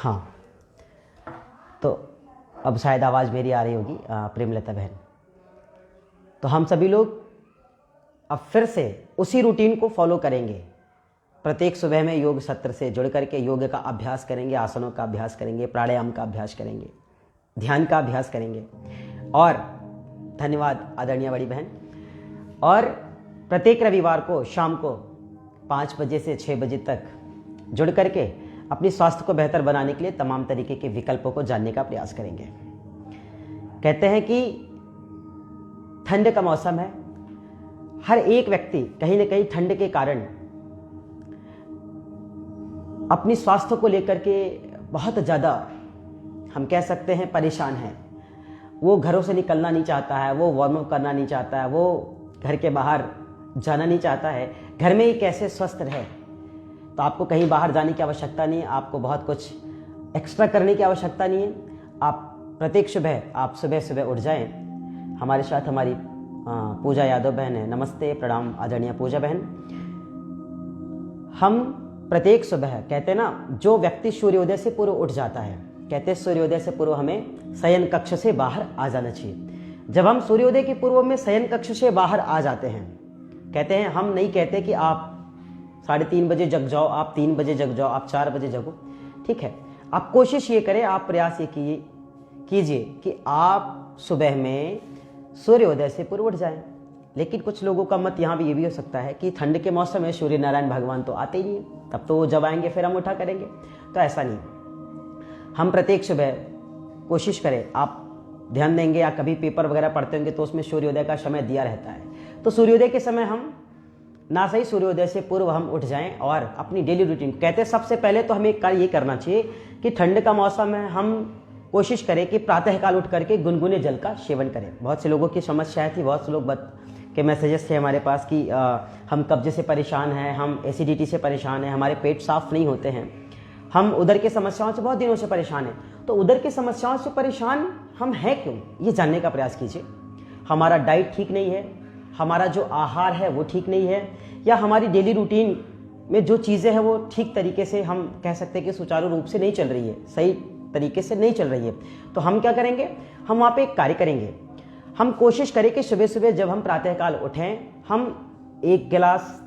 हाँ, तो अब शायद आवाज़ मेरी आ रही होगी प्रेमलता बहन। तो हम सभी लोग अब फिर से उसी रूटीन को फॉलो करेंगे। प्रत्येक सुबह में योग सत्र से जुड़ करके योग का अभ्यास करेंगे, आसनों का अभ्यास करेंगे, प्राणायाम का अभ्यास करेंगे, ध्यान का अभ्यास करेंगे। और धन्यवाद आदरणीय बड़ी बहन। और प्रत्येक रविवार को शाम को 5 बजे से 6 बजे तक जुड़ करके अपनी स्वास्थ्य को बेहतर बनाने के लिए तमाम तरीके के विकल्पों को जानने का प्रयास करेंगे। कहते हैं कि ठंड का मौसम है, हर एक व्यक्ति कहीं ना कहीं ठंड के कारण अपनी स्वास्थ्य को लेकर के बहुत ज़्यादा हम कह सकते हैं परेशान है। वो घरों से निकलना नहीं चाहता है, वो वार्म अप करना नहीं चाहता है, वो घर के बाहर जाना नहीं चाहता है, घर में ही कैसे स्वस्थ रहे। तो आपको कहीं बाहर जाने की आवश्यकता नहीं है, आपको बहुत कुछ एक्स्ट्रा करने की आवश्यकता नहीं है। आप प्रत्येक सुबह आप सुबह सुबह उठ जाएं। हमारे साथ हमारी पूजा यादव बहन है। नमस्ते, प्रणाम आदरणीय पूजा बहन। हम प्रत्येक सुबह कहते हैं ना, जो व्यक्ति सूर्योदय से पूर्व उठ जाता है, कहते हैं सूर्योदय से पूर्व हमें शयन कक्ष से बाहर आ जाना चाहिए। जब हम सूर्योदय के पूर्व में शयन कक्ष से बाहर आ जाते हैं, कहते हैं, हम नहीं कहते कि आप 3:30 बजे जग जाओ, आप 3 बजे जग जाओ, आप 4 बजे जगो, ठीक है। आप कोशिश ये करें, आप प्रयास ये कीजिए कि आप सुबह में सूर्योदय से पूर्व उठ जाएं। लेकिन कुछ लोगों का मत यहाँ भी ये भी हो सकता है कि ठंड के मौसम में सूर्य नारायण भगवान तो आते ही नहीं है, तब तो जब आएंगे फिर हम उठा करेंगे। तो ऐसा नहीं, हम प्रत्येक सुबह कोशिश करें। आप ध्यान देंगे या कभी पेपर वगैरह पढ़ते होंगे तो उसमें सूर्योदय का समय दिया रहता है। तो सूर्योदय के समय हम ना सही सूर्योदय से पूर्व हम उठ जाएं और अपनी डेली रूटीन, कहते हैं सबसे पहले तो हमें कार्य ये करना चाहिए कि ठंड का मौसम है, हम कोशिश करें कि प्रातःकाल उठ करके गुनगुने जल का सेवन करें। बहुत से लोगों की समस्या थी, बहुत से लोग के मैसेजेस थे हमारे पास कि हम कब्जे से परेशान हैं, हम एसिडिटी से परेशान हैं, हमारे पेट साफ नहीं होते हैं, हम उदर की समस्याओं से बहुत दिनों से परेशान हैं। तो उदर की समस्याओं से परेशान हम हैं क्यों, ये जानने का प्रयास कीजिए। हमारा डाइट ठीक नहीं है, हमारा जो आहार है वो ठीक नहीं है, या हमारी डेली रूटीन में जो चीज़ें हैं वो ठीक तरीके से हम कह सकते हैं कि सुचारू रूप से नहीं चल रही है, सही तरीके से नहीं चल रही है। तो हम क्या करेंगे, हम वहाँ पे एक कार्य करेंगे। हम कोशिश करें कि सुबह सुबह जब हम प्रातःकाल उठें, हम 1 गिलास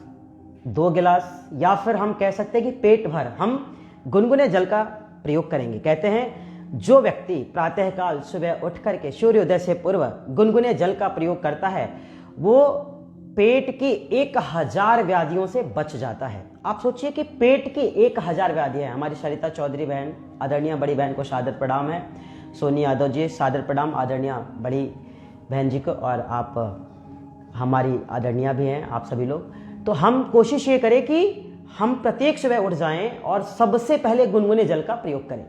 2 गिलास या फिर हम कह सकते हैं कि पेट भर हम गुनगुने जल का प्रयोग करेंगे। कहते हैं जो व्यक्ति प्रातःकाल सुबह उठ करके सूर्योदय से पूर्व गुनगुने जल का प्रयोग करता है वो पेट की 1000 व्याधियों से बच जाता है। आप सोचिए कि पेट की 1000 व्याधियां हैं। हमारी सरिता चौधरी बहन, आदरणीय बड़ी बहन को सादर प्रणाम है। सोनी यादव जी सादर प्रणाम आदरणीय बड़ी बहन जी को, और आप हमारी आदरणीय भी हैं, आप सभी लोग। तो हम कोशिश ये करें कि हम प्रत्येक सुबह उठ जाएं और सबसे पहले गुनगुने जल का प्रयोग करें।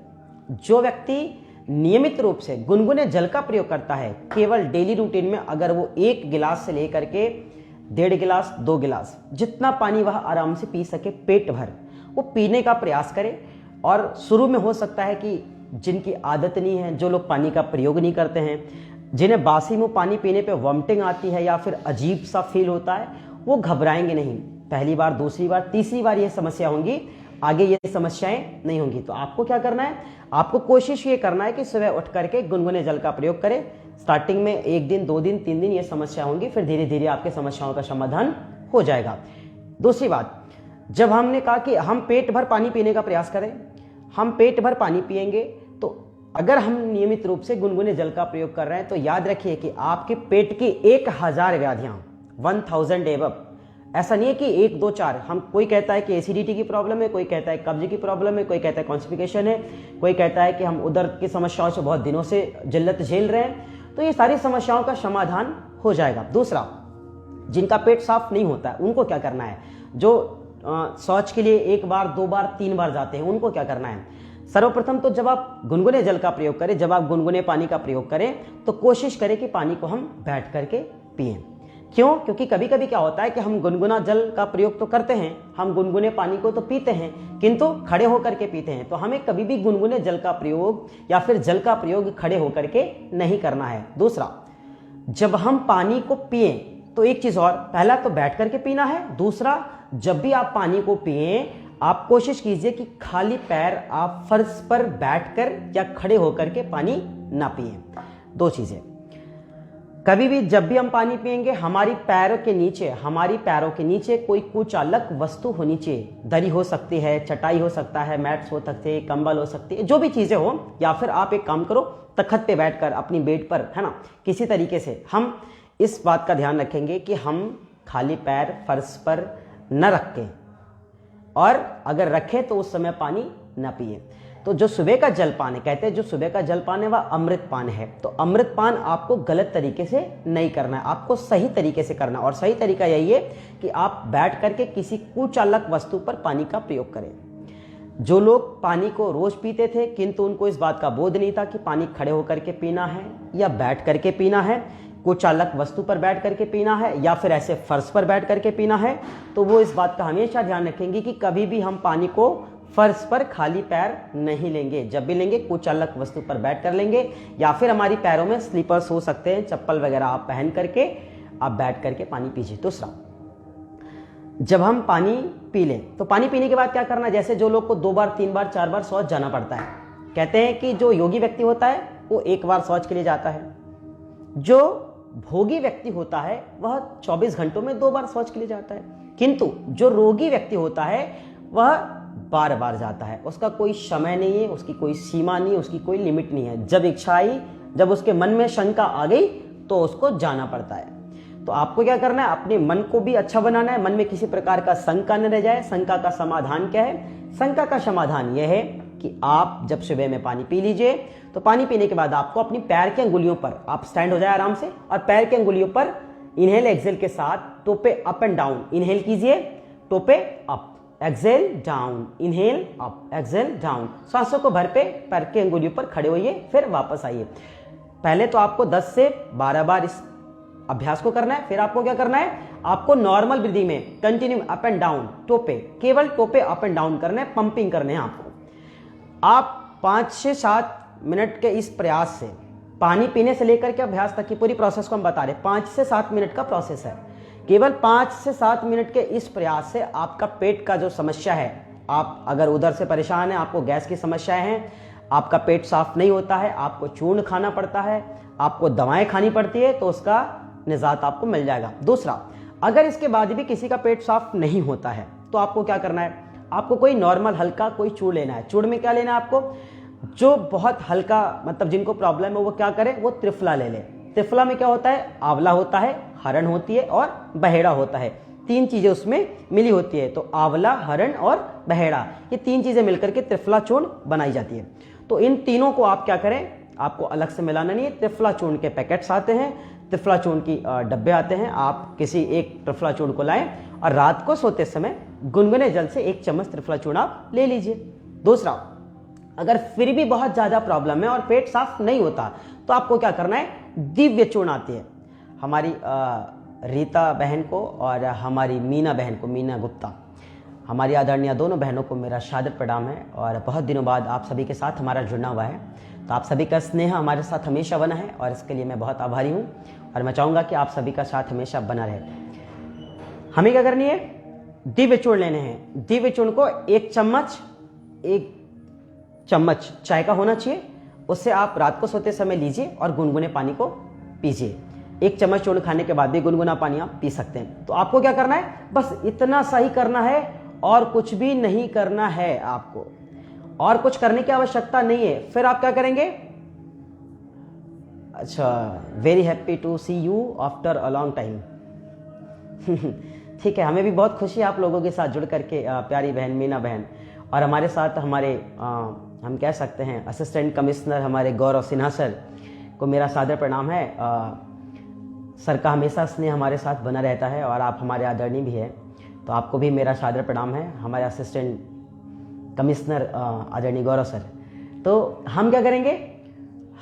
जो व्यक्ति नियमित रूप से गुनगुने जल का प्रयोग करता है, केवल डेली रूटीन में अगर वो 1 गिलास से लेकर के 1.5 गिलास 2 गिलास जितना पानी वह आराम से पी सके पेट भर, वो पीने का प्रयास करे। और शुरू में हो सकता है कि जिनकी आदत नहीं है, जो लोग पानी का प्रयोग नहीं करते हैं, जिन्हें बासी मुंह पानी पीने पे वॉमिटिंग आती है या फिर अजीब सा फील होता है, वो घबराएंगे नहीं। पहली बार, दूसरी बार, तीसरी बार ये समस्या होंगी, आगे ये समस्याएं नहीं होंगी। तो आपको क्या करना है, आपको कोशिश ये करना है कि सुबह उठ करके गुनगुने जल का प्रयोग करें। स्टार्टिंग में 1 दिन 2 दिन 3 दिन ये समस्या होंगी, फिर धीरे धीरे आपके समस्याओं का समाधान हो जाएगा। दूसरी बात, जब हमने कहा कि हम पेट भर पानी पीने का प्रयास करें, हम पेट भर पानी पिएंगे, तो अगर हम नियमित रूप से गुनगुने जल का प्रयोग कर रहे हैं तो याद रखिए कि आपके पेट की 1000 व्याधियां 1000 एबव, ऐसा नहीं है कि 1 2 4, हम कोई कहता है कि एसिडिटी की प्रॉब्लम है, कोई कहता है कब्ज की प्रॉब्लम है, कोई कहता है कॉन्स्टिपेशन है, कोई कहता है कि हम उदर की समस्याओं से बहुत दिनों से जिल्लत झेल रहे हैं। तो ये सारी समस्याओं का समाधान हो जाएगा। दूसरा, जिनका पेट साफ नहीं होता है उनको क्या करना है, जो शौच के लिए 1 बार 2 बार 3 बार जाते हैं, उनको क्या करना है। सर्वप्रथम तो जब आप गुनगुने जल का प्रयोग करें, जब आप गुनगुने पानी का प्रयोग करें, तो कोशिश करें कि पानी को हम बैठ करके पिएं। क्यों? क्योंकि कभी कभी क्या होता है कि हम गुनगुना जल का प्रयोग तो करते हैं, हम गुनगुने पानी को तो पीते हैं, किंतु खड़े होकर के पीते हैं। तो हमें कभी भी गुनगुने जल का प्रयोग या फिर जल का प्रयोग खड़े होकर के नहीं करना है। दूसरा, जब हम पानी को पिएं तो एक चीज और, पहला तो बैठ करके पीना है, दूसरा जब भी आप पानी को पिएं आप कोशिश कीजिए कि खाली पैर आप फर्श पर बैठकर या खड़े होकर के पानी ना पिए। दो चीजें, कभी भी जब भी हम पानी पिएंगे हमारी पैरों के नीचे कोई कुचालक वस्तु होनी चाहिए। दरी हो सकती है, चटाई हो सकता है, मैट्स हो सकते हैं, कंबल हो सकती है, जो भी चीजें हो, या फिर आप एक काम करो तख्त पे बैठकर अपनी बेड पर, है ना, किसी तरीके से हम इस बात का ध्यान रखेंगे कि हम खाली पैर फर्श पर न रखें, और अगर रखें तो उस समय पानी न पिए। तो जो सुबह का जलपान है, कहते हैं जो सुबह का जलपान है वह अमृतपान है। तो अमृतपान आपको गलत तरीके से नहीं करना है, आपको सही तरीके से करना है। और सही तरीका यही है कि आप बैठ करके किसी कुचालक वस्तु पर पानी का प्रयोग करें। जो लोग पानी को रोज पीते थे किंतु उनको इस बात का बोध नहीं था कि पानी खड़े होकर के पीना है या बैठ करके पीना है, कुचालक वस्तु पर बैठ करके पीना है या फिर ऐसे फर्श पर बैठ करके पीना है, तो वो इस बात का हमेशा ध्यान रखेंगे कि कभी भी हम पानी को फर्श पर खाली पैर नहीं लेंगे। जब भी लेंगे कुचालक वस्तु पर बैठ कर लेंगे, या फिर हमारी पैरों में स्लीपर्स हो सकते हैं, चप्पल वगैरह आप पहन करके आप बैठ करके पानी पीजिए। दूसरा, जब हम पानी पी लें तो पानी पीने के बाद क्या करना है, जैसे जो लोग को 2 बार 3 बार 4 बार शौच जाना पड़ता है, कहते हैं कि जो योगी व्यक्ति होता है वो 1 बार शौच के लिए जाता है, जो भोगी व्यक्ति होता है वह 24 घंटों में 2 बार शौच के लिए जाता है, किंतु जो रोगी व्यक्ति होता है वह बार बार जाता है। उसका कोई समय नहीं है, उसकी कोई सीमा नहीं, उसकी कोई लिमिट नहीं है। जब इच्छा आई, जब उसके मन में शंका आ गई तो उसको जाना पड़ता है। तो आपको क्या करना है, अपने मन को भी अच्छा बनाना है, मन में किसी प्रकार का शंका न रह जाए। शंका का समाधान क्या है? शंका का समाधान यह है कि आप जब सुबह में पानी पी लीजिए तो पानी पीने के बाद आपको अपनी पैर के अंगुलियों पर, आप स्टैंड हो जाए आराम से, और पैर के अंगुलियों पर इनहेल एक्सेल के साथ टोपे अप एंड डाउन, इनहेल कीजिए, टोपे up, exhale down, inhale up, exhale down, सांसों को भर पे पैर के अंगुलियों पर खड़े होइए, फिर वापस आइए। पहले तो आपको 10 से 12 बार इस अभ्यास को करना है। फिर आपको क्या करना है, आपको नॉर्मल ब्रीदिंग में continue up and down, Tope, केवल टोपे अप एंड डाउन करने हैं, पंपिंग करने हैं आपको। आप 5 से 7 मिनट के इस प्रयास से, पानी पीने से लेकर के अभ्यास तक की पूरी प्रोसेस को हम बता रहे हैं, 5 से 7 मिनट का प्रोसेस है। केवल 5 से 7 मिनट के इस प्रयास से आपका पेट का जो समस्या है, आप अगर उधर से परेशान हैं, आपको गैस की समस्याएं हैं, आपका पेट साफ नहीं होता है, आपको चूर्ण खाना पड़ता है, आपको दवाएं खानी पड़ती है, तो उसका निजात आपको मिल जाएगा। दूसरा, अगर इसके बाद भी किसी का पेट साफ नहीं होता है तो आपको क्या करना है, आपको कोई नॉर्मल हल्का कोई चूर्ण लेना है। चूर्ण में क्या लेना है आपको, जो बहुत हल्का, मतलब जिनको प्रॉब्लम है वो क्या करें, वो त्रिफला ले ले। त्रिफला में क्या होता है, आंवला होता है, हरण होती है और बहेड़ा होता है, 3 चीजें उसमें मिली होती है। तो आंवला, हरण और बहेड़ा, ये 3 चीजें मिलकर के त्रिफला चूर्ण बनाई जाती है। तो इन तीनों को आप क्या करें, आपको अलग से मिलाना नहीं है। त्रिफला चूर्ण के पैकेट्स आते हैं, त्रिफला चूर्ण की डब्बे आते हैं, आप किसी एक त्रिफला चूर्ण को लाएं और रात को सोते समय गुनगुने जल से 1 चम्मच त्रिफला चूर्ण आप ले लीजिए। दूसरा, अगर फिर भी बहुत ज्यादा प्रॉब्लम है और पेट साफ नहीं होता तो आपको क्या करना है, दिव्य चूर्ण आती है, हमारी रीता बहन को और हमारी मीना बहन को, मीना गुप्ता, हमारी आदरणीय दोनों बहनों को मेरा सादर प्रणाम है। और बहुत दिनों बाद आप सभी के साथ हमारा जुड़ना हुआ है, तो आप सभी का स्नेह हमारे साथ हमेशा बना है और इसके लिए मैं बहुत आभारी हूँ, और मैं चाहूँगा कि आप सभी का साथ हमेशा बना रहे। हमें क्या करनी है, दिव्य चूर्ण लेने हैं। दिव्य चूर्ण को 1 चम्मच चाय का होना चाहिए, उससे आप रात को सोते समय लीजिए और गुनगुने पानी को पीजिए। 1 चम्मच चूर्ण खाने के बाद भी गुनगुना पानी आप पी सकते हैं। तो आपको क्या करना है, बस इतना सही करना है और कुछ भी नहीं करना है आपको, और कुछ करने की आवश्यकता नहीं है। फिर आप क्या करेंगे, अच्छा, very happy to see you after a long time. ठीक है, हमें भी बहुत खुशी है आप लोगों के साथ जुड़ करके, प्यारी बहन मीना बहन, और हमारे साथ हमारे हम कह सकते हैं असिस्टेंट कमिश्नर हमारे गौरव सिन्हा सर को मेरा सादर प्रणाम है। सर का हमेशा स्नेह हमारे साथ बना रहता है और आप हमारे आदरणीय भी है, तो आपको भी मेरा सादर प्रणाम है, हमारे असिस्टेंट कमिश्नर आदरणीय गौरव सर। तो हम क्या करेंगे,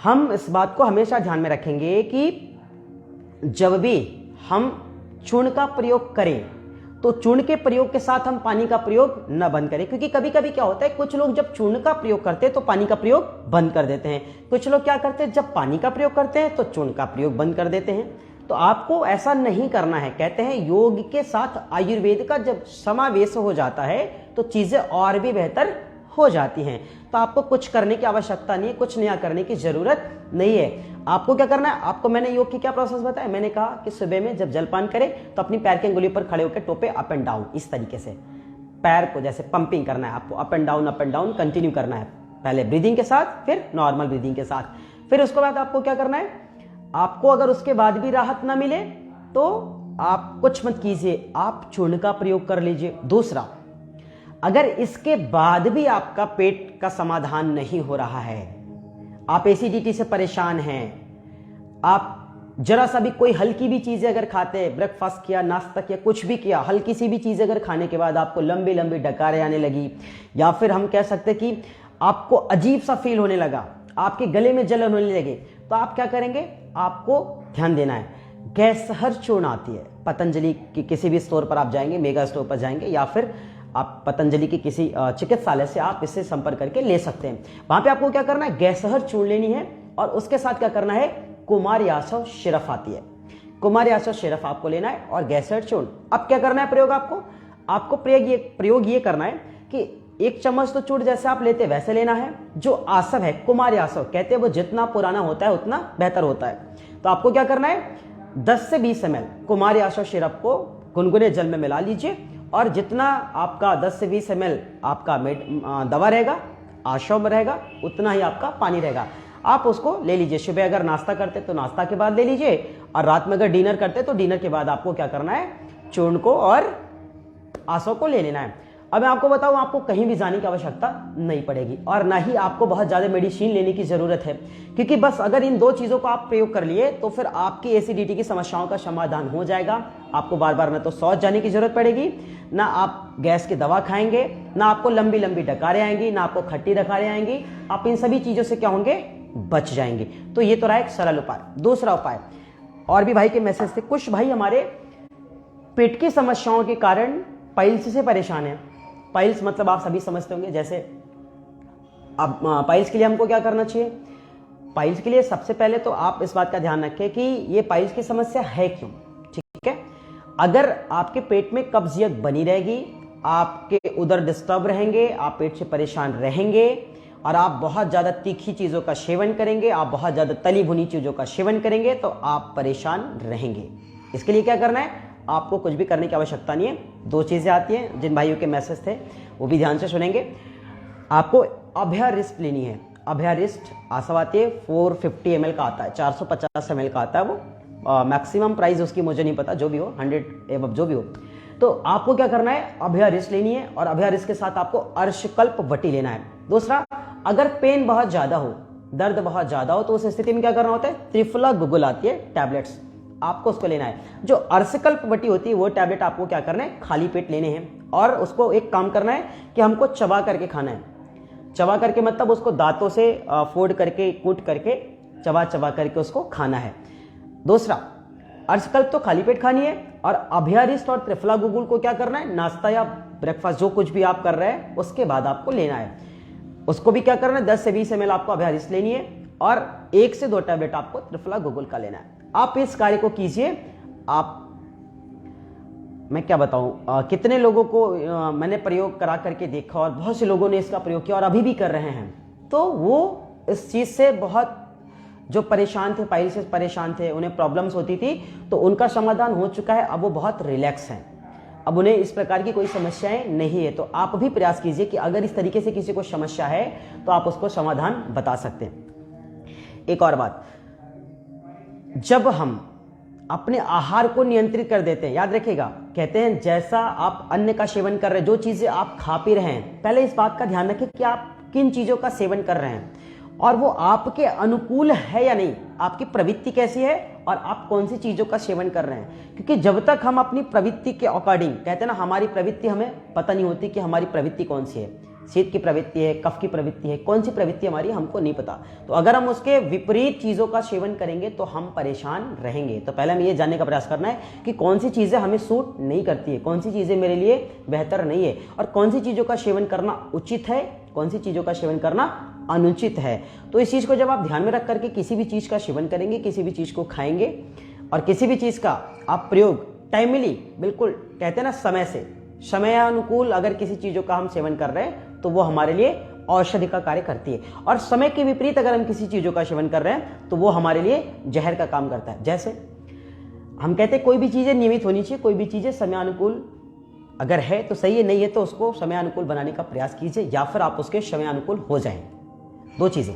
हम इस बात को हमेशा ध्यान में रखेंगे कि जब भी हम चूर्ण का प्रयोग करें तो चूर्ण के प्रयोग के साथ हम पानी का प्रयोग न बंद करें, क्योंकि कभी कभी क्या होता है, कुछ लोग जब चूर्ण का प्रयोग करते हैं तो पानी का प्रयोग बंद कर देते हैं, कुछ लोग क्या करते हैं, जब पानी का प्रयोग करते हैं तो चूर्ण का प्रयोग बंद कर देते हैं। तो आपको ऐसा नहीं करना है। कहते हैं योग के साथ आयुर्वेद का जब समावेश हो जाता है तो चीजें और भी बेहतर हो जाती हैं। तो आपको कुछ करने की आवश्यकता नहीं है, कुछ नया करने की जरूरत नहीं है। आपको क्या करना है, आपको मैंने योग की क्या प्रोसेस बताया, मैंने कहा कि सुबह में जब जलपान करें तो अपनी पैर की अंगुली पर खड़े होकर टोपे अप एंड डाउन, इस तरीके से पैर को जैसे पंपिंग करना है आपको, अप एंड डाउन कंटिन्यू करना है, पहले ब्रीदिंग के साथ फिर नॉर्मल ब्रीदिंग के साथ। फिर उसके बाद आपको क्या करना है, आपको अगर उसके बाद भी राहत ना मिले तो आप कुछ मत कीजिए, आप चूर्ण का प्रयोग कर लीजिए। दूसरा, अगर इसके बाद भी आपका पेट का समाधान नहीं हो रहा है, आप एसिडिटी से परेशान हैं, आप जरा सा भी कोई हल्की भी चीजें अगर खाते हैं, ब्रेकफास्ट किया, नाश्ता किया, कुछ भी किया, हल्की सी भी चीज अगर खाने के बाद आपको लंबी लंबी डकारें आने लगी, या फिर हम कह सकते कि आपको अजीब सा फील होने लगा, आपके गले में जलन होने लगे, तो आप क्या करेंगे, आपको ध्यान देना है। गैसहर चूर्ण आती है पतंजलि की, किसी भी स्टोर पर आप जाएंगे, मेगा स्टोर पर जाएंगे, या फिर आप पतंजलि की किसी चिकित्सालय से आप इससे संपर्क करके ले सकते हैं। वहां पे आपको क्या करना है, गैसहर चूर्ण लेनी है, और उसके साथ क्या करना है, कुमार यासव सिरप आती है, कुमार यासव सिरप आपको लेना है और गैसहर चूर्ण। अब क्या करना है प्रयोग, आपको प्रयोग ये करना है कि 1 चम्मच तो चूर्ण जैसे आप लेते वैसे लेना है। जो आसव है, कुमार यासव कहते हैं, वो जितना पुराना होता है उतना बेहतर होता है। तो आपको क्या करना है, 10 से 20 ml कुमार यासव सिरप को गुनगुने जल में मिला लीजिए, और जितना आपका 10 से 20 ml आपका दवा रहेगा, आशव में रहेगा, उतना ही आपका पानी रहेगा। आप उसको ले लीजिए। सुबह अगर नाश्ता करते तो नाश्ता के बाद ले लीजिए, और रात में अगर डिनर करते तो डिनर के बाद आपको क्या करना है, चूर्ण को और आसव को ले लेना है। अब मैं आपको बताऊं, आपको कहीं भी जाने की आवश्यकता नहीं पड़ेगी, और ना ही आपको बहुत ज़्यादा मेडिसिन लेने की ज़रूरत है, क्योंकि बस अगर इन 2 चीज़ों को आप प्रयोग कर लिए तो फिर आपकी एसिडिटी की समस्याओं का समाधान हो जाएगा। आपको बार बार ना तो शौच जाने की जरूरत पड़ेगी, ना आप गैस की दवा खाएंगे, ना आपको लंबी लंबी डकारें आएंगी, ना आपको खट्टी डकारें आएंगी। आप इन सभी चीज़ों से क्या होंगे, बच जाएंगे। तो ये तो रहा एक सरल उपाय। दूसरा उपाय, और भी भाई के मैसेज थे, कुछ भाई हमारे पेट की समस्याओं के कारण पाइल्स से परेशान है। पाइल्स मतलब आप सभी समझते होंगे, जैसे अब पाइल्स के लिए हमको क्या करना चाहिए। पाइल्स के लिए सबसे पहले तो आप इस बात का ध्यान रखें कि ये पाइल्स की समस्या है क्यों, ठीक है। अगर आपके पेट में कब्जियत बनी रहेगी, आपके उदर डिस्टर्ब रहेंगे, आप पेट से परेशान रहेंगे, और आप बहुत ज़्यादा तीखी चीज़ों का सेवन करेंगे, आप बहुत ज़्यादा तली भुनी चीज़ों का सेवन करेंगे, तो आप परेशान रहेंगे। इसके लिए क्या करना है, आपको कुछ भी करने की आवश्यकता नहीं है। 2 चीज़ें आती हैं, जिन भाइयों के मैसेज थे वो भी ध्यान से सुनेंगे। आपको अभयारिस्ट लेनी है। अभयारिस्ट आसव आती है, 450 ml का आता है, 450 ml का आता है वो। मैक्सिमम प्राइस उसकी मुझे नहीं पता, जो भी हो 100 एबव जो भी हो। तो आपको क्या करना है, अभयारिस्ट लेनी है, और अभयारिस्ट के साथ आपको अर्शकल्प वटी लेना है। दूसरा, अगर पेन बहुत ज़्यादा हो, दर्द बहुत ज़्यादा हो, तो उस स्थिति में क्या करना होता है, त्रिफला गुगुल आती है टैबलेट्स, आपको उसको लेना है। जो अर्शकल्प वटी होती है वो टैबलेट आपको क्या करना है, खाली पेट लेने हैं, और उसको एक काम करना है कि हमको चबा करके खाना है। चबा करके मतलब उसको दांतों से फोड़ करके, कूट करके, चबा करके उसको खाना है। दूसरा, अर्शकल्प तो खाली पेट खानी है, और अभयारिस्ट और त्रिफला गुगुल को क्या करना है, नाश्ता या ब्रेकफास्ट जो कुछ भी आप कर रहे हैं उसके बाद आपको लेना है। उसको भी क्या करना है, 10 से 20 ml आपको अभयारिस्ट लेनी है, और 1 से 2 टैबलेट आपको त्रिफला गुगुल का लेना है। आप इस कार्य को कीजिए। आप, मैं क्या बताऊं, कितने लोगों को मैंने प्रयोग करा करके देखा, और बहुत से लोगों ने इसका प्रयोग किया और अभी भी कर रहे हैं। तो वो इस चीज़ से बहुत, जो परेशान थे, पाइल्स से परेशान थे, उन्हें प्रॉब्लम्स होती थी, तो उनका समाधान हो चुका है। अब वो बहुत रिलैक्स हैं, अब उन्हें इस प्रकार की कोई समस्याएं नहीं है। तो आप भी प्रयास कीजिए कि अगर इस तरीके से किसी को समस्या है तो आप उसको समाधान बता सकते हैं। एक और बात, जब हम अपने आहार को नियंत्रित कर देते हैं, याद रखिएगा, कहते हैं जैसा आप अन्न का सेवन कर रहे हैं, जो चीजें आप खा पी रहे हैं, पहले इस बात का ध्यान रखें कि आप किन चीजों का सेवन कर रहे हैं, और वो आपके अनुकूल है या नहीं, आपकी प्रवृत्ति कैसी है, और आप कौन सी चीजों का सेवन कर रहे हैं। क्योंकि जब तक हम अपनी प्रवृत्ति के अकॉर्डिंग, कहते हैं ना, हमारी प्रवृत्ति हमें पता नहीं होती कि हमारी प्रवृत्ति कौन सी है, शीत की प्रवृत्ति है, कफ की प्रवृत्ति है, कौन सी प्रवृत्ति हमारी हमको नहीं पता। तो अगर हम उसके विपरीत चीज़ों का सेवन करेंगे तो हम परेशान रहेंगे। तो पहले हमें ये जानने का प्रयास करना है कि कौन सी चीज़ें हमें सूट नहीं करती है, कौन सी चीज़ें मेरे लिए बेहतर नहीं है, और कौन सी चीज़ों का सेवन करना उचित है, कौन सी चीज़ों का सेवन करना अनुचित है। तो इस चीज़ को जब आप ध्यान में रख करके किसी भी चीज़ का सेवन करेंगे, किसी भी चीज़ को खाएंगे, और किसी भी चीज़ का आप प्रयोग टाइमली, बिल्कुल कहते हैं ना समय से, समयानुकूल अगर किसी चीज़ों का हम सेवन कर रहे हैं तो वो हमारे लिए औषधि का कार्य करती है, और समय के विपरीत अगर हम किसी चीज़ों का सेवन कर रहे हैं तो वो हमारे लिए जहर का काम करता है। जैसे हम कहते हैं कोई भी चीज़ें नियमित होनी चाहिए, कोई भी चीज़ें समयानुकूल अगर है तो सही है, नहीं है तो उसको समयानुकूल बनाने का प्रयास कीजिए, या फिर आप उसके समयानुकूल हो जाएं। दो चीज़ें,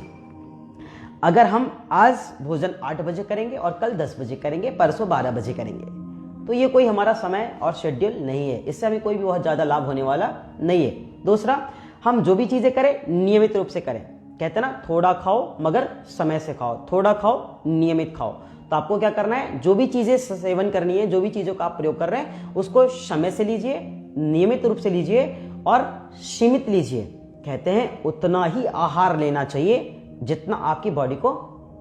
अगर हम आज भोजन 8 बजे करेंगे और कल 10 बजे करेंगे, परसों 12 बजे करेंगे, तो ये कोई हमारा समय और शेड्यूल नहीं है, इससे हमें कोई भी बहुत ज़्यादा लाभ होने वाला नहीं है। दूसरा, हम जो भी चीज़ें करें नियमित रूप से करें। कहते हैं ना, थोड़ा खाओ मगर समय से खाओ, थोड़ा खाओ नियमित खाओ। तो आपको क्या करना है, जो भी चीज़ें सेवन करनी है, जो भी चीज़ों का आप प्रयोग कर रहे हैं उसको समय से लीजिए, नियमित रूप से लीजिए और सीमित लीजिए। कहते हैं उतना ही आहार लेना चाहिए जितना आपकी बॉडी को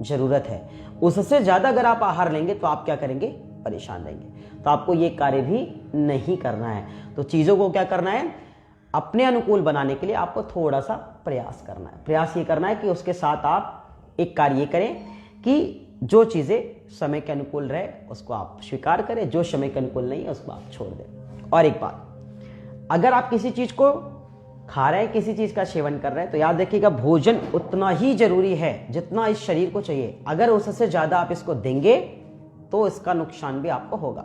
जरूरत है, उससे ज़्यादा अगर आप आहार लेंगे तो आप क्या करेंगे, परेशान रहेंगे। तो आपको ये कार्य भी नहीं करना है। तो चीज़ों को क्या करना है, अपने अनुकूल बनाने के लिए आपको थोड़ा सा प्रयास करना है। प्रयास ये करना है कि उसके साथ आप एक कार्य करें कि जो चीज़ें समय के अनुकूल रहे उसको आप स्वीकार करें, जो समय के अनुकूल नहीं है उसको आप छोड़ दें। और एक बात, अगर आप किसी चीज़ को खा रहे हैं, किसी चीज़ का सेवन कर रहे हैं, तो याद रखिएगा भोजन उतना ही जरूरी है जितना इस शरीर को चाहिए। अगर उससे ज़्यादा आप इसको देंगे तो इसका नुकसान भी आपको होगा।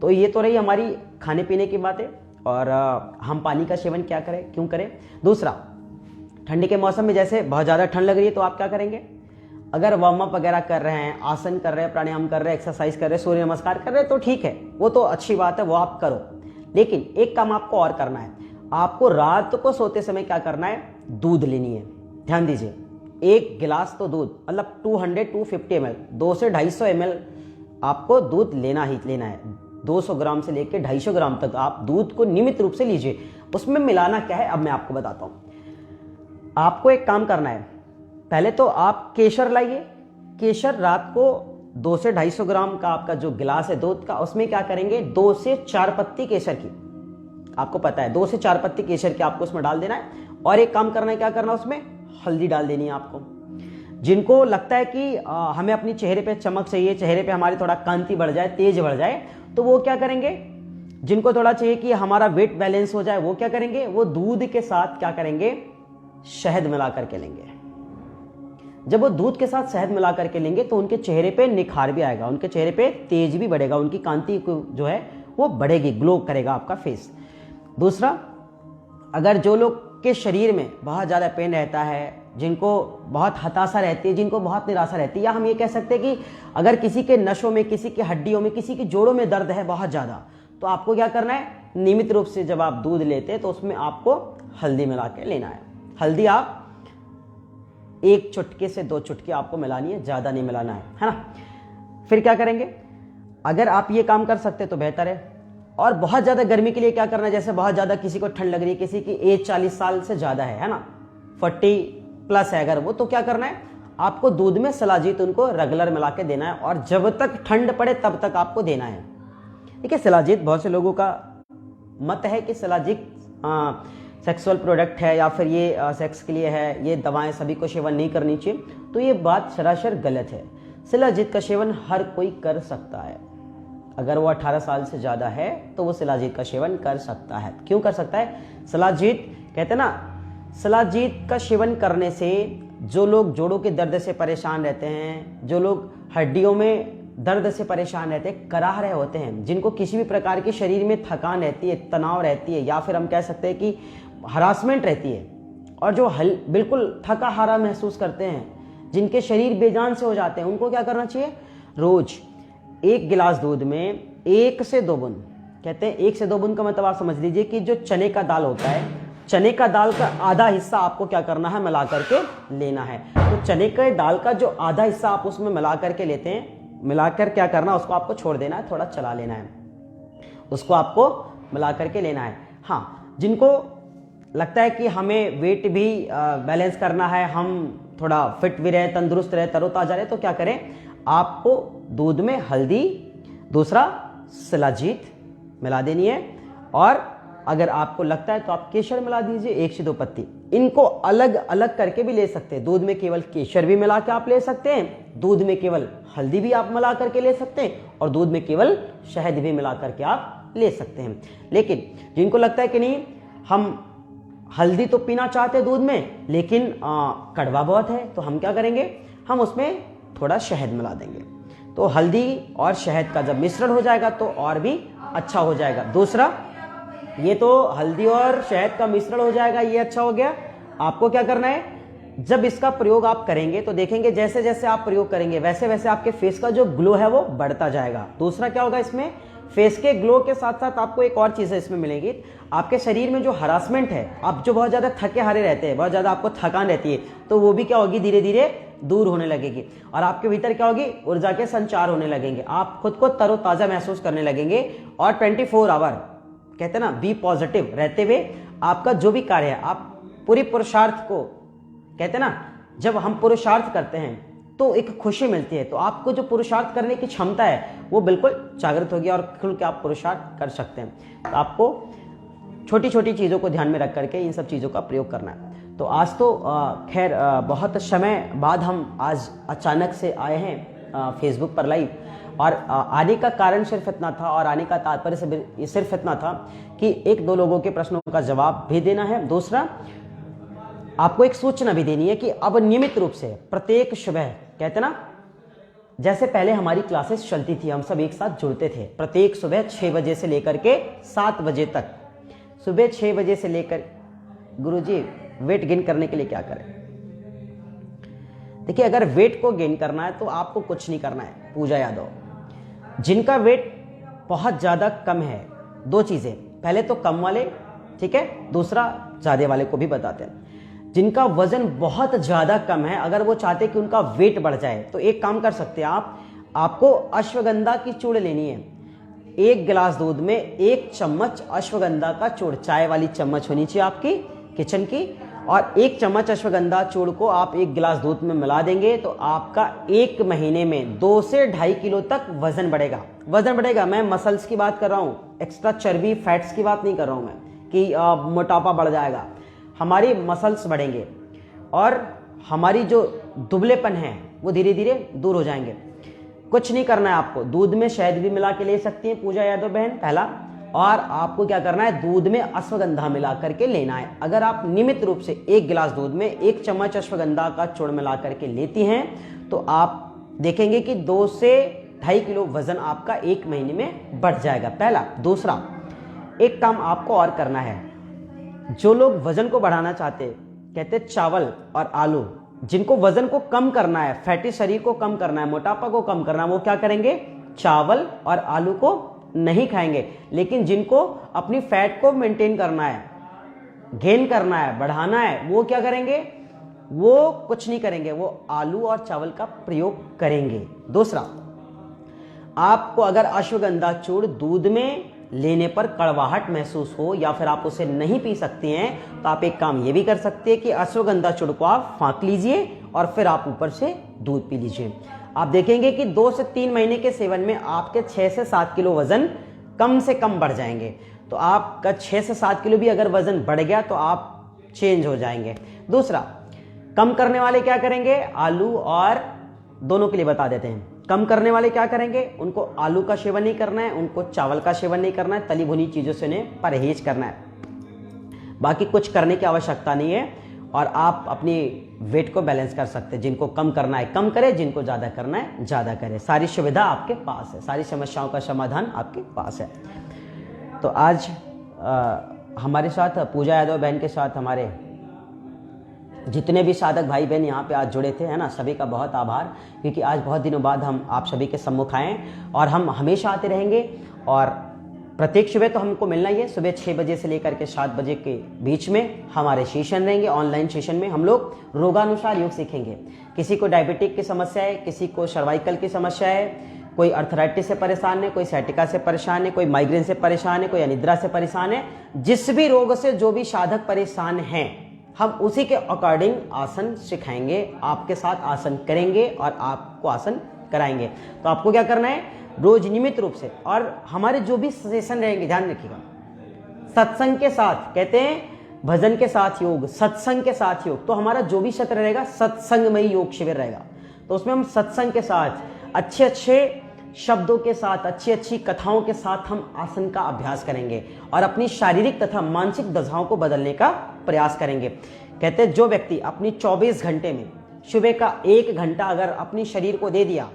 तो ये तो रही हमारी खाने पीने की बातें, और हम पानी का सेवन क्या करें, क्यों करें। दूसरा, ठंडी के मौसम में जैसे बहुत ज़्यादा ठंड लग रही है तो आप क्या करेंगे, अगर वार्म अप वगैरह कर रहे हैं, आसन कर रहे हैं, प्राणायाम कर रहे हैं, एक्सरसाइज कर रहे हैं, सूर्य नमस्कार कर रहे हैं, तो ठीक है, वो तो अच्छी बात है, वो आप करो। लेकिन एक काम आपको और करना है, आपको रात को सोते समय क्या करना है, दूध लेनी है। ध्यान दीजिए, 1 गिलास तो दूध, मतलब 250 ml, 200 से 250 ml आपको दूध लेना ही लेना है। 200 ग्राम से लेकर 250 ग्राम तक आप दूध को नियमित रूप से लीजिए। उसमें मिलाना क्या है अब मैं आपको बताता हूं। आपको एक काम करना है, पहले तो आप केसर लाइए। केसर रात को 200 से 250 ग्राम का आपका जो गिलास है दूध का, उसमें क्या करेंगे, 2 से 4 पत्ती केसर की, आपको पता है 2 से 4 पत्ती केसर की आपको उसमें डाल देना है। और एक काम करना है, क्या करना है, उसमें हल्दी डाल देनी है आपको। जिनको लगता है कि हमें अपनी चेहरे पे चमक चाहिए, चेहरे पे हमारी थोड़ा कांति बढ़ जाए, तेज बढ़ जाए, तो वो क्या करेंगे, जिनको थोड़ा चाहिए कि हमारा वेट बैलेंस हो जाए, वो क्या करेंगे, वो दूध के साथ क्या करेंगे, शहद मिला करके लेंगे। जब वो दूध के साथ शहद मिला करके लेंगे तो उनके चेहरे पे निखार भी आएगा, उनके चेहरे पे तेज भी बढ़ेगा, उनकी कांति जो है वो बढ़ेगी, ग्लो करेगा आपका फेस। दूसरा, अगर जो लोग के शरीर में बहुत ज़्यादा पेन रहता है, जिनको बहुत हताशा रहती है, जिनको बहुत निराशा रहती है, या हम ये कह सकते हैं कि अगर किसी के नसों में, किसी की हड्डियों में, किसी की जोड़ों में दर्द है बहुत ज़्यादा, तो आपको क्या करना है, नियमित रूप से जब आप दूध लेते हैं तो उसमें आपको हल्दी मिला के लेना है। हल्दी आप 1 चुटकी से 2 चुटकी आपको मिलानी है, ज़्यादा नहीं मिलाना है ना। फिर क्या करेंगे, अगर आप ये काम कर सकते तो बेहतर है। और बहुत ज़्यादा गर्मी के लिए क्या करना है, जैसे बहुत ज़्यादा किसी को ठंड लग रही है, किसी की एज 40 साल से ज़्यादा है ना, 40+ है अगर वो, तो क्या करना है, आपको दूध में शिलाजीत उनको रेगुलर मिला के देना है, और जब तक ठंड पड़े तब तक आपको देना है। ठीक है, शिलाजीत बहुत से लोगों का मत है कि शिलाजीत सेक्सुअल प्रोडक्ट है या फिर ये सेक्स के लिए है, ये दवाएं सभी को सेवन नहीं करनी चाहिए, तो ये बात सरासर गलत है। शिलाजीत का सेवन हर कोई कर सकता है, अगर वो 18 साल से ज़्यादा है तो वो शिलाजीत का सेवन कर सकता है। क्यों कर सकता है, शिलाजीत कहते हैं ना, शिलाजीत का सेवन करने से जो लोग जोड़ों के दर्द से परेशान रहते हैं, जो लोग हड्डियों में दर्द से परेशान रहते हैं, कराह रहे होते हैं, जिनको किसी भी प्रकार की शरीर में थकान रहती है, तनाव रहती है, या फिर हम कह सकते हैं कि हरासमेंट रहती है, और जो बिल्कुल थका हारा महसूस करते हैं, जिनके शरीर बेजान से हो जाते हैं, उनको क्या करना चाहिए, रोज 1 गिलास दूध में 1 से 2 बूंद, कहते हैं 1 से 2 बूंद का मतलब आप समझ लीजिए कि जो चने का दाल होता है, चने का दाल का आधा हिस्सा आपको क्या करना है, मिला करके लेना है। तो चने के दाल का जो आधा हिस्सा आप उसमें मिला करके लेते हैं, मिलाकर क्या करना, उसको आपको छोड़ देना है, थोड़ा चला लेना है, उसको आपको मिला करके लेना है। हाँ, जिनको लगता है कि हमें वेट भी बैलेंस करना है, हम थोड़ा फिट भी रहे, तंदुरुस्त रहे, तरोताजा रहे, तो क्या करें, आपको दूध में हल्दी, दूसरा शिलाजीत मिला देनी है, और अगर आपको लगता है तो आप केसर मिला दीजिए 1 से 2 पत्ती। इनको अलग अलग करके भी ले सकते हैं। दूध में केवल केसर भी मिला के आप ले सकते हैं, दूध में केवल हल्दी भी आप मिला करके ले सकते हैं, और दूध में केवल शहद भी मिला करके आप ले सकते हैं। लेकिन जिनको लगता है कि नहीं हम हल्दी तो पीना चाहते हैं दूध में, लेकिन कड़वा बहुत है, तो हम क्या करेंगे, हम उसमें थोड़ा शहद मिला देंगे। तो हल्दी और शहद का जब मिश्रण हो जाएगा तो और भी अच्छा हो जाएगा। दूसरा, ये तो हल्दी और शहद का मिश्रण हो जाएगा, ये अच्छा हो गया। आपको क्या करना है, जब इसका प्रयोग आप करेंगे तो देखेंगे जैसे जैसे आप प्रयोग करेंगे वैसे वैसे आपके फेस का जो ग्लो है वो बढ़ता जाएगा। दूसरा क्या होगा, इसमें फेस के ग्लो के साथ साथ आपको एक और चीज़ है इसमें मिलेगी, आपके शरीर में जो हरासमेंट है, आप जो बहुत ज़्यादा थके हारे रहते हैं, बहुत ज़्यादा आपको थकान रहती है, तो वो भी क्या होगी, धीरे धीरे दूर होने लगेगी। और आपके भीतर क्या होगी, ऊर्जा के संचार होने लगेंगे, आप खुद को तरोताज़ा महसूस करने लगेंगे। और 24 आवर कहते हैं ना बी पॉजिटिव रहते हुए आपका जो भी कार्य है, आप पूरी पुरुषार्थ को कहते हैं ना, जब हम पुरुषार्थ करते हैं तो एक खुशी मिलती है, तो आपको जो पुरुषार्थ करने की क्षमता है वो बिल्कुल जागृत होगी और खुल के आप पुरुषार्थ कर सकते हैं। तो आपको छोटी छोटी चीज़ों को ध्यान में रख करके इन सब चीज़ों का प्रयोग करना है। तो आज तो खैर बहुत समय बाद हम आज अचानक से आए हैं फेसबुक पर लाइव, और आने का कारण सिर्फ इतना था और आने का तात्पर्य सिर्फ इतना था कि 1-2 लोगों के प्रश्नों का जवाब भी देना है। दूसरा, आपको एक सूचना भी देनी है कि अब नियमित रूप से प्रत्येक सुबह कहते ना, जैसे पहले हमारी क्लासेस चलती थी, हम सब एक साथ जुड़ते थे प्रत्येक सुबह 6 बजे से लेकर के 7 बजे तक। सुबह 6 बजे से लेकर, गुरुजी वेट गेन करने के लिए क्या करें? देखिए, अगर वेट को गेन करना है तो आपको कुछ नहीं करना है। पूजा यादव, जिनका वेट बहुत ज़्यादा कम है, 2 चीज़ें, पहले तो कम वाले, ठीक है, दूसरा ज़्यादा वाले को भी बताते हैं। जिनका वजन बहुत ज़्यादा कम है, अगर वो चाहते कि उनका वेट बढ़ जाए तो एक काम कर सकते हैं आपको अश्वगंधा की चूड़ लेनी है। 1 गिलास दूध में 1 चम्मच अश्वगंधा का चूड़, चाय वाली चम्मच होनी चाहिए आपकी किचन की, और 1 चम्मच अश्वगंधा चूड़ को आप 1 गिलास दूध में मिला देंगे तो आपका 1 महीने में 2 से 2.5 किलो तक वजन बढ़ेगा। वजन बढ़ेगा, मैं मसल्स की बात कर रहा हूँ, एक्स्ट्रा चर्बी फैट्स की बात नहीं कर रहा हूँ मैं कि मोटापा बढ़ जाएगा। हमारी मसल्स बढ़ेंगे और हमारी जो दुबलेपन है वो धीरे धीरे दूर हो जाएंगे। कुछ नहीं करना है आपको, दूध में शहद भी मिला के ले सकती हैं पूजा यादव बहन, पहला। और आपको क्या करना है, दूध में अश्वगंधा मिला करके लेना है। अगर आप नियमित रूप से 1 गिलास दूध में 1 चम्मच अश्वगंधा का चूर्ण मिला करके लेती हैं तो आप देखेंगे कि 2 से 2.5 किलो वजन आपका 1 महीने में बढ़ जाएगा, पहला। दूसरा, एक काम आपको और करना है, जो लोग वजन को बढ़ाना चाहते कहते चावल और आलू, जिनको वजन को कम करना है, फैटी शरीर को कम करना है, मोटापा को कम करना है, वो क्या करेंगे, चावल और आलू को नहीं खाएंगे। लेकिन जिनको अपनी फैट को मेंटेन करना है, गेन करना है, बढ़ाना है, वो क्या करेंगे, वो कुछ नहीं करेंगे, वो आलू और चावल का प्रयोग करेंगे। दूसरा, आपको अगर अश्वगंधा चूर्ण दूध में लेने पर कड़वाहट महसूस हो या फिर आप उसे नहीं पी सकते हैं तो आप एक काम ये भी कर सकते हैं कि अश्वगंधा चूर्ण को आप फाँक लीजिए और फिर आप ऊपर से दूध पी लीजिए। आप देखेंगे कि 2 से 3 महीने के सेवन में आपके 6 से 7 किलो वजन कम से कम बढ़ जाएंगे। तो आपका 6 से 7 किलो भी अगर वजन बढ़ गया तो आप चेंज हो जाएंगे। दूसरा, कम करने वाले क्या करेंगे, आलू और दोनों के लिए बता देते हैं। कम करने वाले क्या करेंगे, उनको आलू का सेवन नहीं करना है, उनको चावल का सेवन नहीं करना है, तली भुनी चीज़ों से उन्हें परहेज करना है। बाकी कुछ करने की आवश्यकता नहीं है और आप अपनी वेट को बैलेंस कर सकते हैं। जिनको कम करना है कम करें, जिनको ज़्यादा करना है ज़्यादा करें। सारी सुविधा आपके पास है, सारी समस्याओं का समाधान आपके पास है। तो आज हमारे साथ पूजा यादव बहन के साथ हमारे जितने भी साधक भाई बहन यहाँ पे आज जुड़े थे, है ना, सभी का बहुत आभार, क्योंकि आज बहुत दिनों बाद हम आप सभी के सम्मुख आए और हम हमेशा आते रहेंगे। और प्रत्येक सुबह तो हमको मिलना ही है, सुबह 6 बजे से लेकर के 7 बजे के बीच में हमारे सेशन रहेंगे। ऑनलाइन सेशन में हम लोग रोगानुसार योग सीखेंगे। किसी को डायबिटिक की समस्या है, किसी को सर्वाइकल की समस्या है, कोई अर्थराइटिस से परेशान है, कोई साइटिका से परेशान है, कोई माइग्रेन से परेशान है, कोई अनिद्रा से परेशान है। जिस भी रोग से जो भी साधक परेशान हैं, हम उसी के अकॉर्डिंग आसन सिखाएंगे, आपके साथ आसन करेंगे और आपको आसन कराएंगे। तो आपको क्या करना है, रोज नियमित रूप से, और हमारे जो भी सेशन रहेंगे, ध्यान रखिएगा, सत्संग के साथ, कहते हैं भजन के साथ योग, सत्संग के साथ योग। तो हमारा जो भी सत्र रहेगा सत्संगमयी योग शिविर रहेगा। तो उसमें हम सत्संग के साथ, अच्छे अच्छे शब्दों के साथ, अच्छी अच्छी कथाओं के साथ हम आसन का अभ्यास करेंगे और अपनी शारीरिक तथा मानसिक दशाओं को बदलने का प्रयास करेंगे। कहते हैं जो व्यक्ति अपनी 24 घंटे में सुबह का 1 घंटा अगर अपनी शरीर को दे दिया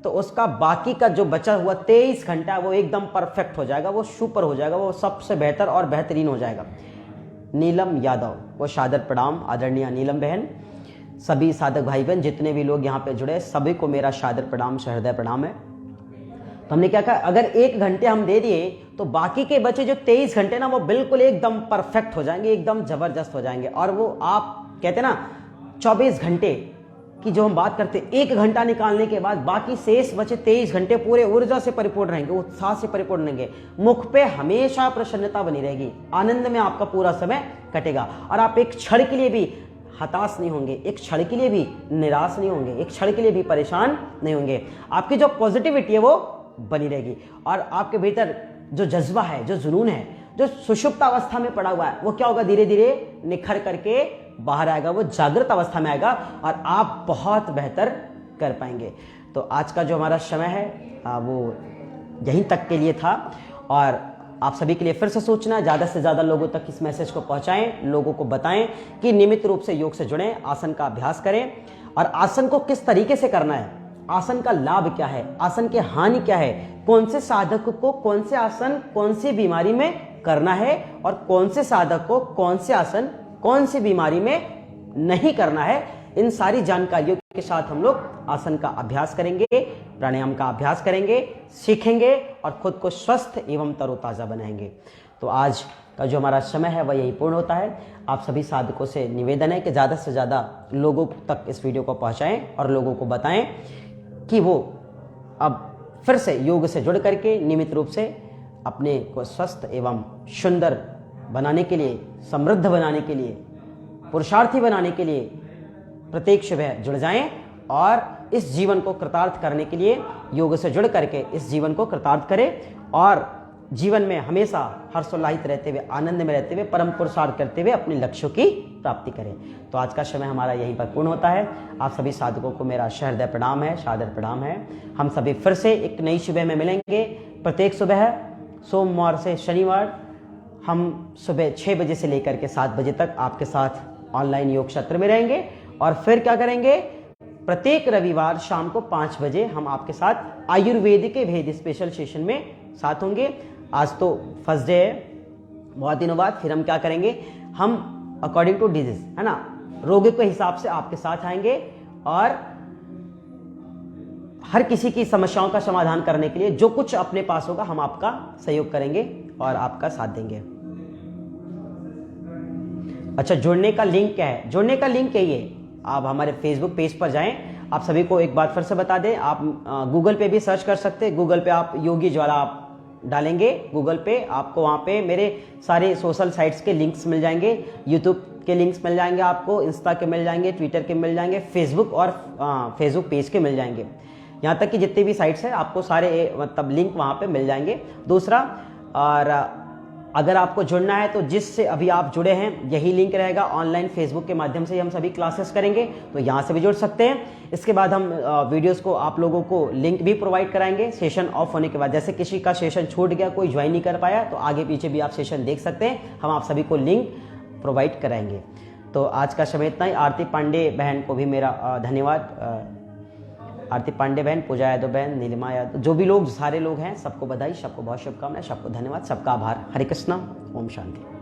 तो उसका बाकी का जो बचा हुआ 23 घंटा वो एकदम परफेक्ट हो जाएगा, वो सुपर हो जाएगा, वो सबसे बेहतर और बेहतरीन हो जाएगा। नीलम यादव को सादर प्रणाम, आदरणीय नीलम बहन। सभी साधक भाई बहन जितने भी लोग यहाँ पे जुड़े सभी को मेरा सादर प्रणाम, सहृदय प्रणाम है। तो हमने क्या कहा, अगर 1 घंटे हम दे दिए तो बाकी के बचे जो 23 घंटे ना वो बिल्कुल एकदम परफेक्ट हो जाएंगे, एकदम जबरदस्त हो जाएंगे। और वो आप कहते ना 24 घंटे की जो हम बात करते हैं, 1 घंटा निकालने के बाद बाकी शेष बचे 23 घंटे पूरे ऊर्जा से परिपूर्ण रहेंगे, उत्साह से परिपूर्ण रहेंगे, मुख पे हमेशा प्रसन्नता बनी रहेगी, आनंद में आपका पूरा समय कटेगा और आप एक क्षण के लिए भी हताश नहीं होंगे, एक क्षण के लिए भी निराश नहीं होंगे, एक क्षण के लिए भी परेशान नहीं होंगे। आपकी जो पॉजिटिविटी है वो बनी रहेगी और आपके भीतर जो जज्बा है, जो जुनून है, जो सुषुप्त अवस्था में पड़ा हुआ है, वो क्या होगा, धीरे धीरे निखर करके बाहर आएगा, वो जागृत अवस्था में आएगा और आप बहुत बेहतर कर पाएंगे। तो आज का जो हमारा समय है वो यहीं तक के लिए था और आप सभी के लिए फिर से सोचना, ज़्यादा से ज़्यादा लोगों तक इस मैसेज को पहुंचाएं, लोगों को बताएं कि नियमित रूप से योग से जुड़ें, आसन का अभ्यास करें और आसन को किस तरीके से करना है, आसन का लाभ क्या है, आसन की हानि क्या है, कौन से साधक को कौन से आसन कौन सी बीमारी में करना है और कौन से साधक को कौन से आसन कौन सी बीमारी में नहीं करना है, इन सारी जानकारियों के साथ हम लोग आसन का अभ्यास करेंगे, प्राणायाम का अभ्यास करेंगे, सीखेंगे और खुद को स्वस्थ एवं तरोताजा बनाएंगे। तो आज का जो हमारा समय है वह यही पूर्ण होता है। आप सभी साधकों से निवेदन है कि ज़्यादा से ज़्यादा लोगों तक इस वीडियो को पहुंचाएं और लोगों को बताएं कि वो अब फिर से योग से जुड़ करके नियमित रूप से अपने को स्वस्थ एवं सुंदर बनाने के लिए, समृद्ध बनाने के लिए, पुरुषार्थी बनाने के लिए प्रत्येक सुबह जुड़ जाएं और इस जीवन को कृतार्थ करने के लिए योग से जुड़ करके इस जीवन को कृतार्थ करें और जीवन में हमेशा हर्षोल्लासित रहते हुए, आनंद में रहते हुए, परम पुरुषार्थ करते हुए अपने लक्ष्यों की प्राप्ति करें। तो आज का समय हमारा यहीं पर पूर्ण होता है। आप सभी साधकों को मेरा सहृदय प्रणाम है, सादर प्रणाम है। हम सभी फिर से एक नई सुबह में मिलेंगे। प्रत्येक सुबह सोमवार से शनिवार हम सुबह 6 बजे से लेकर के 7 बजे तक आपके साथ ऑनलाइन योग सत्र में रहेंगे और फिर क्या करेंगे, प्रत्येक रविवार शाम को 5 बजे हम आपके साथ आयुर्वेद के भेद स्पेशल सेशन में साथ होंगे। आज तो फर्स्ट डे है, बहुत दिनों बाद फिर हम क्या करेंगे, हम अकॉर्डिंग टू डिजीज है ना, रोग के हिसाब से आपके साथ आएंगे और हर किसी की समस्याओं का समाधान करने के लिए जो कुछ अपने पास होगा हम आपका सहयोग करेंगे और आपका साथ देंगे। अच्छा, जुड़ने का लिंक क्या है? जुड़ने का लिंक यही है, आप हमारे फेसबुक पेज पर जाएं। आप सभी को एक बात फिर से बता दें, आप गूगल पे भी सर्च कर सकते हैं। गूगल पे आप योगी ज्वाला आप डालेंगे, गूगल पे आपको वहाँ पे मेरे सारे सोशल साइट्स के लिंक्स मिल जाएंगे, यूट्यूब के लिंक्स मिल जाएंगे, आपको इंस्टा के मिल जाएंगे, ट्विटर के मिल जाएंगे, फेसबुक और फेसबुक पेज के मिल जाएंगे। यहाँ तक कि जितने भी साइट्स हैं आपको सारे मतलब लिंक वहाँ पे मिल जाएंगे। दूसरा, और अगर आपको जुड़ना है तो जिससे अभी आप जुड़े हैं यही लिंक रहेगा, ऑनलाइन फेसबुक के माध्यम से हम सभी क्लासेस करेंगे, तो यहाँ से भी जुड़ सकते हैं। इसके बाद हम वीडियोस को आप लोगों को लिंक भी प्रोवाइड कराएंगे सेशन ऑफ होने के बाद। जैसे किसी का सेशन छूट गया, कोई ज्वाइन नहीं कर पाया, तो आगे पीछे भी आप सेशन देख सकते हैं, हम आप सभी को लिंक प्रोवाइड कराएंगे। तो आज का समय इतना ही। आरती पांडे बहन को भी मेरा धन्यवाद। आरती पांडे बहन, पूजा यादव बहन, नीलिमा यादव, जो भी लोग सारे लोग हैं, सबको बधाई, सबको बहुत शुभकामनाएं, सबको धन्यवाद, सबका आभार। हरे कृष्णा, ओम शांति।